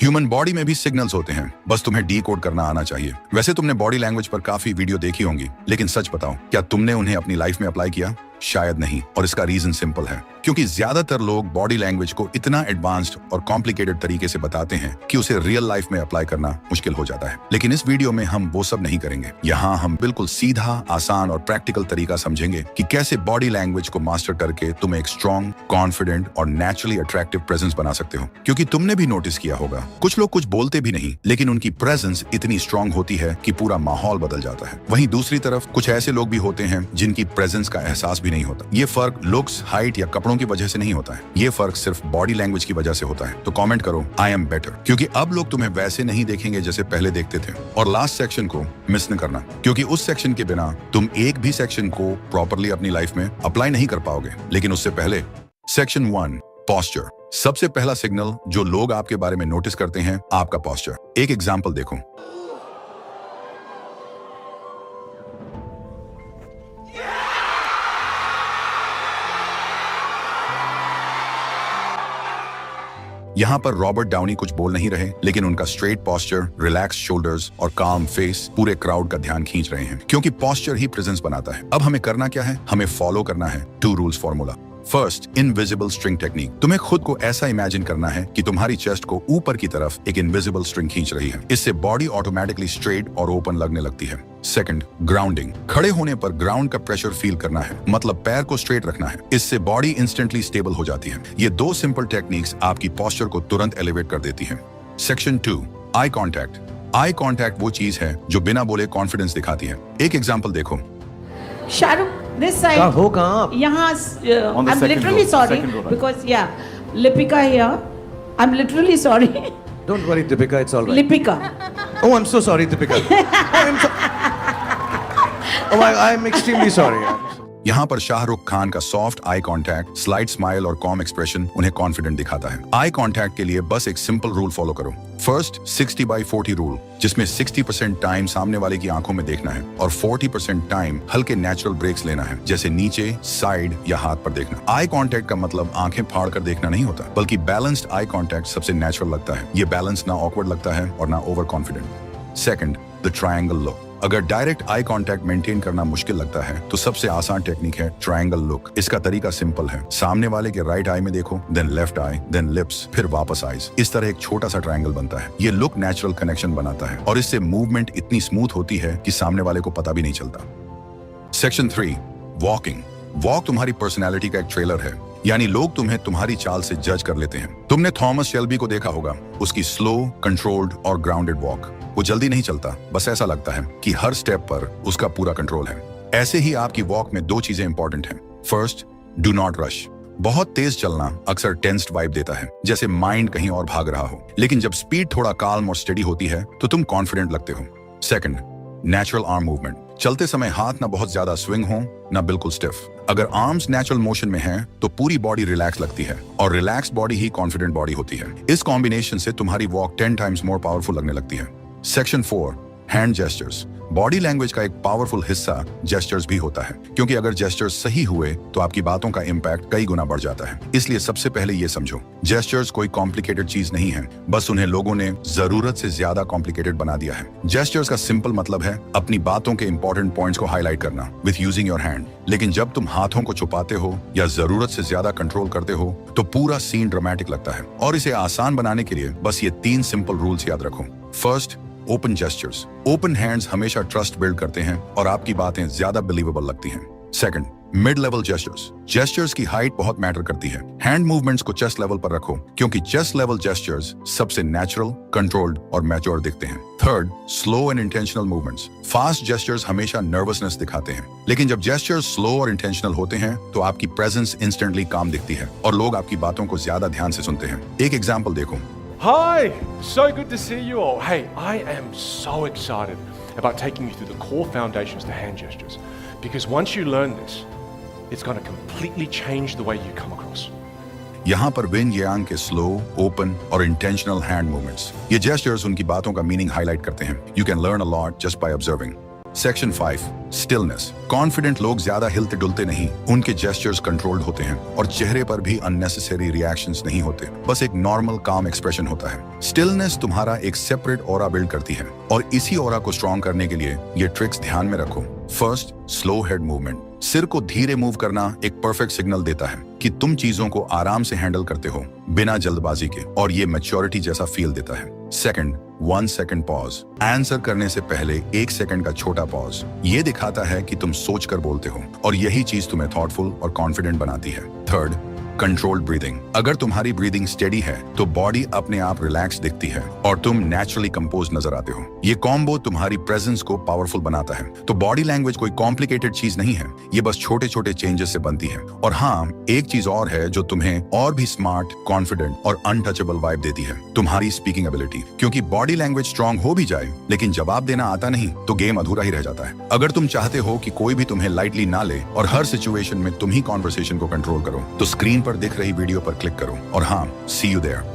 Human body में भी signals होते हैं, बस तुम्हें डीकोड करना आना चाहिए। वैसे तुमने बॉडी लैंग्वेज पर काफी वीडियो देखी होंगी, लेकिन सच बताओ, क्या तुमने उन्हें अपनी लाइफ में अप्लाई किया? शायद नहीं, और इसका रीजन सिंपल है, क्योंकि ज्यादातर लोग बॉडी लैंग्वेज को इतना एडवांस्ड और कॉम्प्लिकेटेड तरीके से बताते हैं कि उसे रियल लाइफ में अप्लाई करना मुश्किल हो जाता है। लेकिन इस वीडियो में हम वो सब नहीं करेंगे। यहाँ हम बिल्कुल सीधा, आसान और प्रैक्टिकल तरीका समझेंगे कि कैसे बॉडी लैंग्वेज को मास्टर करके तुम एक स्ट्रॉन्ग, कॉन्फिडेंट और नेचुरली अट्रैक्टिव प्रेजेंस बना सकते हो। क्योंकि तुमने भी नोटिस किया होगा, कुछ लोग कुछ बोलते भी नहीं, लेकिन उनकी प्रेजेंस इतनी स्ट्रॉन्ग होती है कि पूरा माहौल बदल जाता है। वहीं दूसरी तरफ कुछ ऐसे लोग भी होते हैं जिनकी प्रेजेंस का एहसास भी नहीं होता। ये फर्क लुक्स, हाइट या कपड़ों की वजह से नहीं होता है, ये फर्क सिर्फ बॉडी लैंग्वेज की वजह से होता है। तो कमेंट करो आई एम बेटर, क्योंकि अब लोग तुम्हें वैसे नहीं देखेंगे जैसे पहले देखते थे। और लास्ट सेक्शन को मिस न करना, क्योंकि उस सेक्शन के बिना तुम एक भी सेक्शन को प्रॉपरली अपनी लाइफ में अप्लाई नहीं कर पाओगे। लेकिन उससे पहले सेक्शन 1, पोस्चर। सबसे पहला सिग्नल जो लोग आपके बारे में नोटिस करते हैं, आपका पोस्चर। एक एग्जाम्पल देखो। यहाँ पर रॉबर्ट डाउनी कुछ बोल नहीं रहे, लेकिन उनका स्ट्रेट पोस्चर, रिलैक्स शोल्डर्स और काम फेस पूरे क्राउड का ध्यान खींच रहे हैं, क्योंकि पोस्चर ही प्रेजेंस बनाता है। अब हमें करना क्या है? हमें फॉलो करना है 2 rules formula. First, invisible string technique. तुम्हें खुद को ऐसा इमेजिन करना है कि तुम्हारी चेस्ट को ऊपर की तरफ एक इनविजिबल स्ट्रिंग खींच रही है। इससे बॉडी ऑटोमेटिकली स्ट्रेट और ओपन लगने लगती है। Second, grounding. खड़े होने पर ग्राउंड का प्रेशर फील करना है, मतलब पैर को स्ट्रेट रखना है। इससे बॉडी इंस्टेंटली स्टेबल हो जाती है। ये 2 सिंपल टेक्निक्स आपकी पोस्चर को तुरंत एलिवेट कर देती हैं। Section 2, eye contact. Eye contact वो चीज है जो बिना बोले कॉन्फिडेंस दिखाती है। एक एग्जाम्पल देखो। Shahrukh, this side. हो कहाँ आप? यहाँ, On the I'm second literally row, sorry second row, right. because Lipika here. I'm literally sorry. Don't worry, Deepika, it's all right. Lipika. Oh, I'm so sorry, Deepika. I'm extremely sorry. यहाँ पर शाहरुख खान का soft eye contact, slight smile और com expression उन्हें confident दिखाता है। Eye contact के लिए बस एक सिंपल रूल फॉलो करो। फर्स्ट, 60/40 रूल, जिसमें 60% टाइम सामने वाले की आंखों में देखना है और 40% टाइम हल्के नेचुरल ब्रेक्स लेना है, जैसे नीचे, साइड या हाथ पर देखना। आई कांटेक्ट का मतलब आंखें फाड़ कर देखना नहीं होता, बल्कि बैलेंस्ड आई कांटेक्ट सबसे नेचुरल लगता है। ये बैलेंस ना ऑकवर्ड लगता है और ना over confident. Second, the triangle look. अगर डायरेक्ट आई कांटेक्ट मेंटेन करना मुश्किल लगता है, तो सबसे आसान टेक्निक है ट्रायंगल लुक। इसका तरीका सिंपल है, सामने वाले के राइट आई में देखो, देन लेफ्ट आई, देन लिप्स, फिर वापस आईज। इस तरह एक छोटा सा ट्रायंगल बनता है। ये लुक नेचुरल कनेक्शन बनाता है और इससे मूवमेंट इतनी स्मूथ होती है कि सामने वाले को पता भी नहीं चलता। Section 3, walking. वॉक तुम्हारी पर्सनैलिटी का एक ट्रेलर है, यानी लोग तुम्हें तुम्हारी चाल से जज कर लेते हैं। तुमने थॉमस शेल्बी को देखा होगा, उसकी स्लो, कंट्रोल्ड और ग्राउंडेड वॉक। वो जल्दी नहीं चलता, बस ऐसा लगता है कि हर स्टेप पर उसका पूरा कंट्रोल है। ऐसे ही आपकी वॉक में 2 चीजें इंपॉर्टेंट हैं। First, do not rush. बहुत तेज चलना अक्सर टेंस्ड वाइब देता है, जैसे माइंड कहीं और भाग रहा हो। लेकिन जब स्पीड थोड़ा काल्म और स्टेडी होती है, तो तुम कॉन्फिडेंट लगते हो। Second, natural arm movement. चलते समय हाथ ना बहुत ज्यादा स्विंग हो, ना बिल्कुल स्टिफ। अगर आर्म्स नेचुरल मोशन में हैं, तो पूरी बॉडी रिलैक्स लगती है, और रिलैक्स बॉडी ही कॉन्फिडेंट बॉडी होती है। इस कॉम्बिनेशन से तुम्हारी वॉक 10 टाइम्स मोर पावरफुल लगने लगती है। Section 4, hand gestures. Body language का एक पावरफुल हिस्सा जेस्चर्स भी होता है, क्योंकि अगर जेस्चर्स सही हुए तो आपकी बातों का इम्पैक्ट कई गुना बढ़ जाता है। इसलिए सबसे पहले ये समझो, जेस्चर्स कोई कॉम्प्लिकेटेड चीज नहीं है, बस उन्हें लोगों ने जरूरत से ज्यादा कॉम्प्लिकेटेड बना दिया है। जेस्चर्स का सिंपल मतलब है अपनी बातों के इंपॉर्टेंट पॉइंट्स को हाईलाइट करना विथ यूजिंग योर हैंड। लेकिन जब तुम हाथों को छुपाते हो या जरूरत से ज्यादा कंट्रोल करते हो, तो पूरा सीन ड्रामेटिक लगता है। और इसे आसान बनाने के लिए बस ये 3 सिंपल रूल्स याद रखो। First, open gestures. Open hands हमेशा ट्रस्ट बिल्ड करते हैं और आपकी बातें ज्यादा बिलीवेबल लगती हैं। Second, mid level gestures. Gestures की हाइट बहुत मैटर करती है। हैंड मूवमेंट्स को चेस्ट लेवल पर रखो, क्योंकि चेस्ट लेवल जेस्चर्स सबसे नेचुरल, कंट्रोल्ड और मैच्योर दिखते हैं। Third, slow and intentional movements. Fast gestures हमेशा नर्वसनेस दिखाते हैं, लेकिन जब जेस्चर्स स्लो और इंटेंशनल होते हैं, तो आपकी प्रेजेंस इंस्टेंटली काम दिखती है और लोग आपकी बातों को ज्यादा ध्यान से सुनते हैं। एक एग्जाम्पल देखो। Hi, so good to see you all. Hey, I am so excited about taking you through the core foundations to hand gestures, because once you learn this, it's going to completely change the way you come across. यहाँ पर win यांग के slow, open और intentional hand movements, ये gestures उनकी बातों का meaning highlight करते हैं। You can learn a lot just by observing. Section 5 stillness. Confident लोग ज्यादा हिलते डुलते नहीं, उनके जेस्चर्स कंट्रोल्ड होते हैं और चेहरे पर भी अननेसेसरी रिएक्शंस नहीं होते, बस एक नॉर्मल काम एक्सप्रेशन होता है। स्टिलनेस तुम्हारा एक सेपरेट ऑरा बिल्ड करती है और इसी ऑरा को स्ट्रॉन्ग करने के लिए ये ट्रिक्स ध्यान में रखो। First, slow head movement. सिर को धीरे मूव करना एक परफेक्ट सिग्नल देता है कि तुम चीजों को आराम से हैंडल करते हो बिना जल्दबाजी के, और ये मैच्योरिटी जैसा फील देता है। Second, 1 second pause. आंसर करने से पहले 1 सेकंड का छोटा पॉज ये दिखाता है कि तुम सोच कर बोलते हो, और यही चीज तुम्हें थॉटफुल और कॉन्फिडेंट बनाती है। Third, controlled breathing. अगर तुम्हारी ब्रीदिंग स्टेडी है तो बॉडी अपने आप रिलैक्स दिखती है और तुम नेचुरली कंपोज नजर आते हो। ये कॉम्बो तुम्हारी प्रेजेंस को पावरफुल बनाता है। तो बॉडी लैंग्वेज कोई कॉम्प्लिकेटेड चीज नहीं है, ये बस छोटे छोटे चेंजेस से बनती है। और हाँ, एक चीज और है जो तुम्हें और भी स्मार्ट, कॉन्फिडेंट और अनटचेबल वाइब देती है, तुम्हारी स्पीकिंग एबिलिटी। क्योंकि बॉडी लैंग्वेज स्ट्रांग हो भी जाए लेकिन जवाब देना आता नहीं तो गेम अधूरा ही रह जाता है। अगर तुम चाहते हो कि कोई भी तुम्हें लाइटली ना ले और हर सिचुएशन में तुम ही कॉन्वर्सेशन को कंट्रोल करो, तो स्क्रीन पर दिख रही वीडियो पर क्लिक करो। और हाँ, सी यू देयर।